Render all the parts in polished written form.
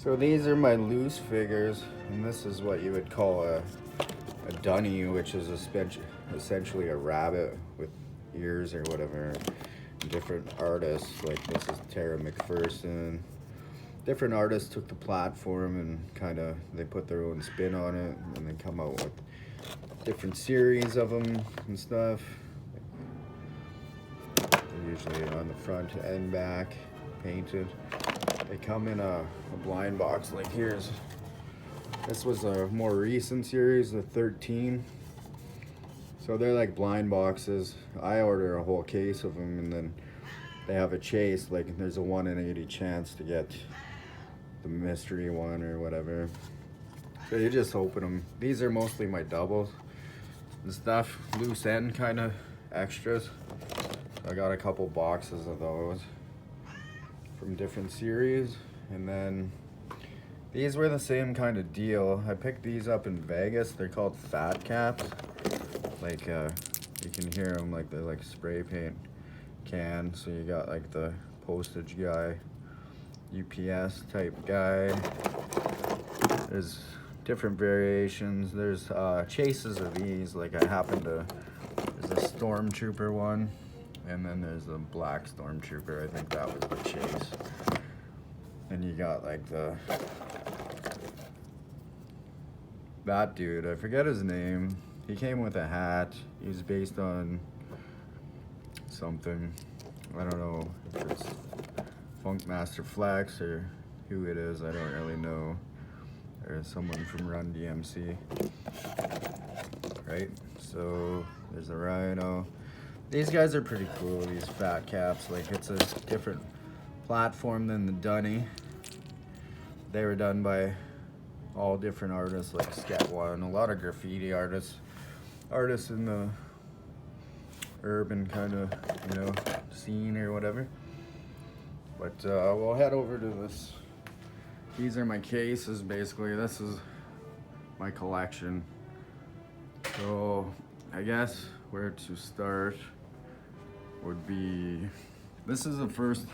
So these are my loose figures, and this is what you would call a dunny, which is essentially a rabbit with ears or whatever. Different artists, like this is Tara McPherson. Different artists took the platform and kind of they put their own spin on it, and then come out with different series of them and stuff. They're usually on the front and back, painted. They come in a blind box. Like this was a more recent series, the 13. So they're like blind boxes. I order a whole case of them, and then they have a chase. Like there's a 1 in 80 chance to get the mystery one or whatever. So you just open them. These are mostly my doubles and stuff, loose end kind of extras. I got a couple boxes of those from different series, and then these were the same kind of deal. I picked these up in Vegas. They're called fat caps. Like you can hear them, like they're like spray paint can. So you got like the postage guy, UPS type guy. There's different variations. There's chases of these. Like there's a Stormtrooper one, and then there's a black Stormtrooper. I think that was the chase. And you got like that dude, I forget his name. He came with a hat. He was based on something. I don't know if it's Funkmaster Flex or who it is. I don't really know. Or someone from Run DMC. Right? So there's a Rhino. These guys are pretty cool, these fat caps. Like it's a different platform than the Dunny. They were done by all different artists, like Sket One, a lot of graffiti artists in the urban kind of, scene or whatever. But we'll head over to this. These are my cases, basically. This is my collection. So I guess where to start would be, this is the first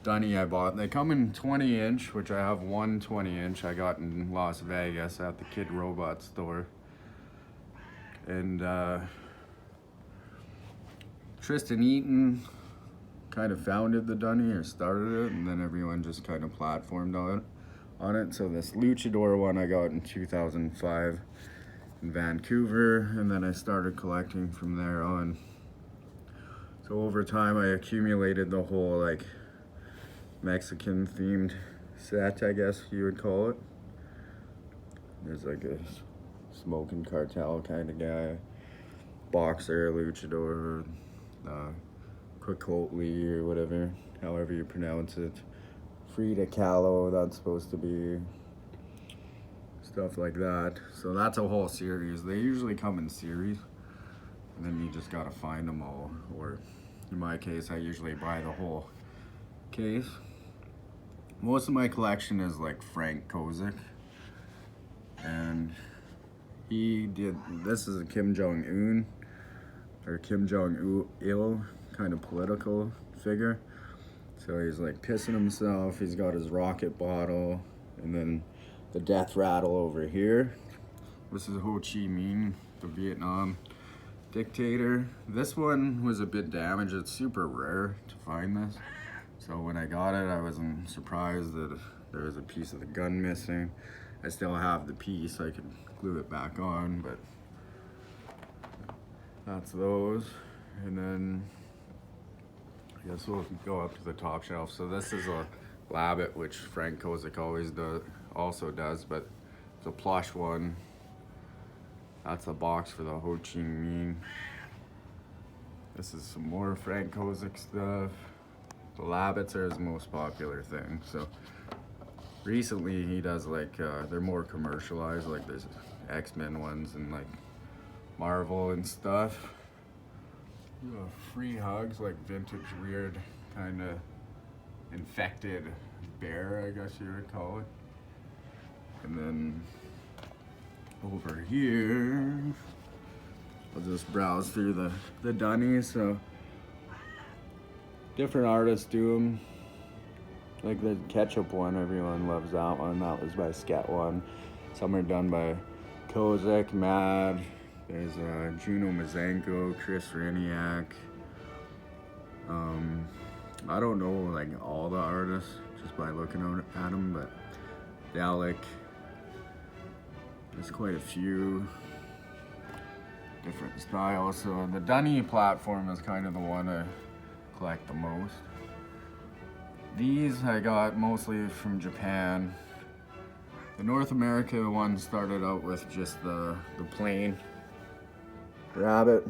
Dunny I bought. They come in 20-inch, which I have one 20-inch I got in Las Vegas at the Kid Robot store. And Tristan Eaton kind of founded the Dunny, or started it, and then everyone just kind of platformed on it. So this Luchador one I got in 2005 in Vancouver, and then I started collecting from there on. So over time I accumulated the whole like Mexican themed set, I guess you would call it. There's like a smoking cartel kind of guy, boxer, luchador, Quicotley or whatever, however you pronounce it. Frida Kahlo, that's supposed to be. Stuff like that. So that's a whole series. They usually come in series, and then you just gotta find them all. Or in my case, I usually buy the whole case. Most of my collection is like Frank Kozik, and this is a Kim Jong-un or Kim Jong-il kind of political figure. So he's like pissing himself. He's got his rocket bottle, and then the death rattle over here. This is Ho Chi Minh, the Vietnam dictator. This one was a bit damaged. It's super rare to find this. So when I got it, I wasn't surprised that there was a piece of the gun missing. I still have the piece. I could glue it back on, but that's those. And then I guess we'll go up to the top shelf. So this is a Labbit, which Frank Kozik also does, but it's a plush one. That's a box for the Ho Chi Minh. This is some more Frank Kozik stuff. The Labbits are his most popular thing. So recently he does like, they're more commercialized, like there's X-Men ones and like Marvel and stuff. Free hugs, like vintage weird kind of infected bear, I guess you would call it. And then over here, I'll just browse through the Dunnies. So different artists do them. Like the ketchup one, everyone loves that one. That was by Sket One. Some are done by Kozak, Mad. There's Juno Mazenko, Chris Raniak. I don't know like all the artists just by looking at them, but Dalek. There's quite a few different styles. So the Dunny platform is kind of the one I collect the most. These I got mostly from Japan. The North America one started out with just the plain rabbit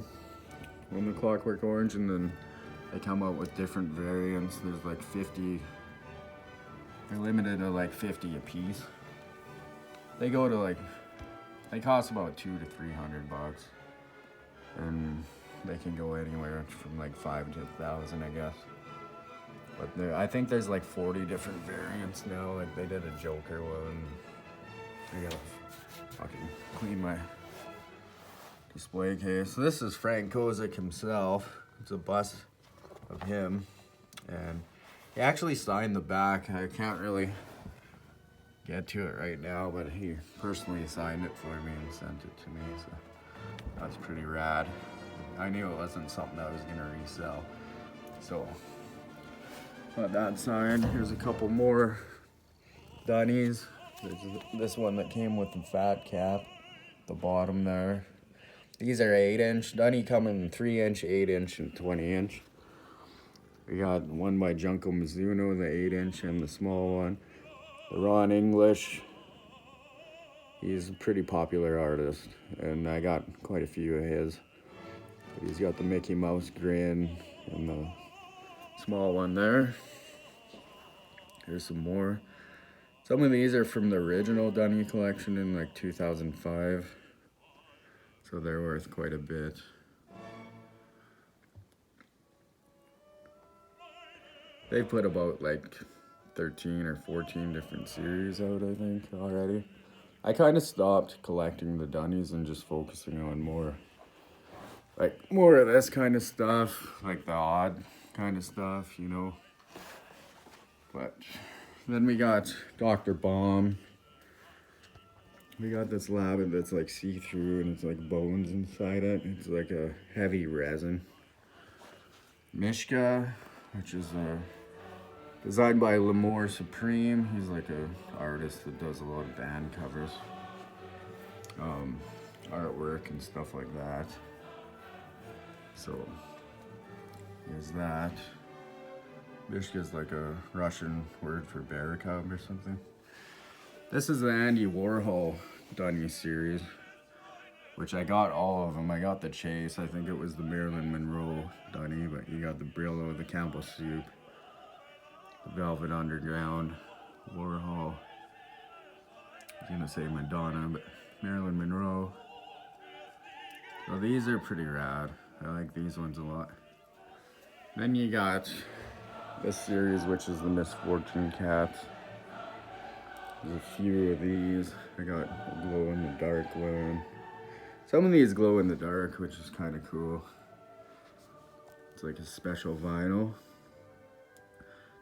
on the Clockwork Orange, and then they come out with different variants. There's like 50. They're limited to like 50 a piece. They go to like, they cost about $200 to $300, and they can go anywhere from like 5 to 1,000, I guess. But there, I think there's like 40 different variants now. Like they did a Joker one. I gotta fucking clean my display case. So this is Frank Kozak himself. It's a bust of him, and he actually signed the back. I can't really get to it right now, but he personally signed it for me and sent it to me, so that's pretty rad. I knew it wasn't something I was gonna resell, so got that signed. Here's a couple more Dunnies. There's this one that came with the fat cap, the bottom there. These are 8-inch. Dunny come in 3-inch, 8-inch, and 20-inch. We got one by Junko Mizuno, the 8-inch, and the small one. The Ron English. He's a pretty popular artist, and I got quite a few of his. He's got the Mickey Mouse grin and the small one there. Here's some more. Some of these are from the original Dunny collection in like 2005, so they're worth quite a bit. They put about like 13 or 14 different series out, I think, already. I kind of stopped collecting the Dunnies and just focusing on more of this kind of stuff, like the odd kind of stuff, you know. But then we got Dr. Bomb. We got this Labbit that's like see-through and it's like bones inside it. It's like a heavy resin. Mishka, which is designed by L'Amour Supreme. He's like an artist that does a lot of band covers, artwork and stuff like that. So here's that. Mishka's like a Russian word for bear cub or something. This is the Andy Warhol Dunny series, which I got all of them. I got the Chase. I think it was the Marilyn Monroe Dunny, but you got the Brillo, the Campbell Soup, the Velvet Underground, Warhol. I was gonna say Madonna, but Marilyn Monroe. So these are pretty rad. I like these ones a lot. Then you got this series, which is the Misfortune Cats. There's a few of these. I got a glow in the dark one. Some of these glow in the dark, which is kind of cool. It's like a special vinyl.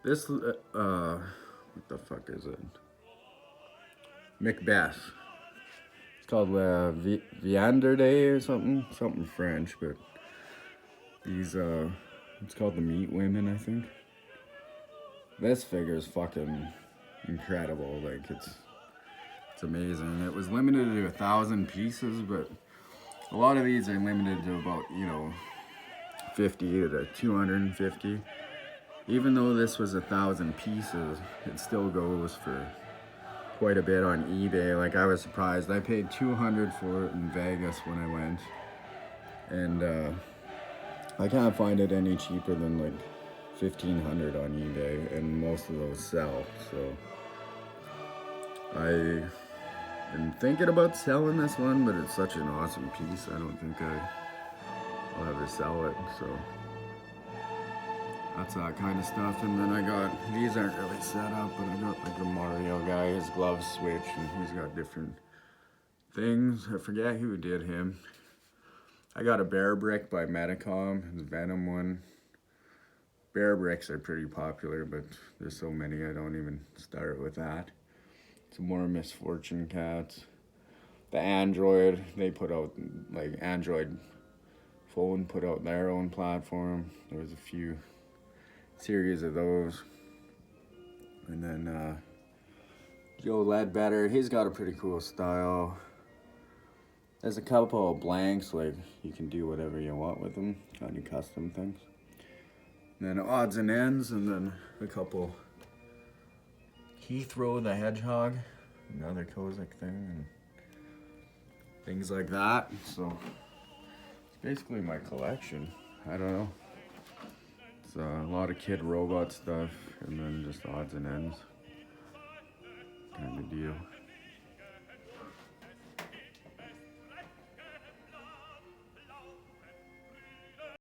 This, what the fuck is it? Macbeth. It's called Viander Day or something French, but these, it's called the Meat Women, I think. This figure is fucking incredible. Like it's amazing. It was limited to 1,000 pieces, but a lot of these are limited to about, 50 to 250. Even though this was 1,000 pieces, it still goes for quite a bit on eBay. Like I was surprised. I paid $200 for it in Vegas when I went, and I can't find it any cheaper than like $1,500 on eBay, and most of those sell. So I am thinking about selling this one, but it's such an awesome piece. I don't think I'll ever sell it. So that's that kind of stuff. And then I got, these aren't really set up, but I got like the Mario guy, his gloves switch, and he's got different things. I forget who did him. I got a Bear Brick by Metacom, the Venom one. Bear bricks are pretty popular, but there's so many I don't even start with that. Some more Misfortune cats. The Android, they put out, like Android phone put out their own platform. There was a few series of those. And then Joe Ledbetter, he's got a pretty cool style. There's a couple of blanks, like you can do whatever you want with them, kind of custom things. And then odds and ends, and then a couple Heathrow the Hedgehog, another Kozak thing, and things like that. So it's basically my collection. I don't know. It's a lot of kid robot stuff, and then just odds and ends kind of deal.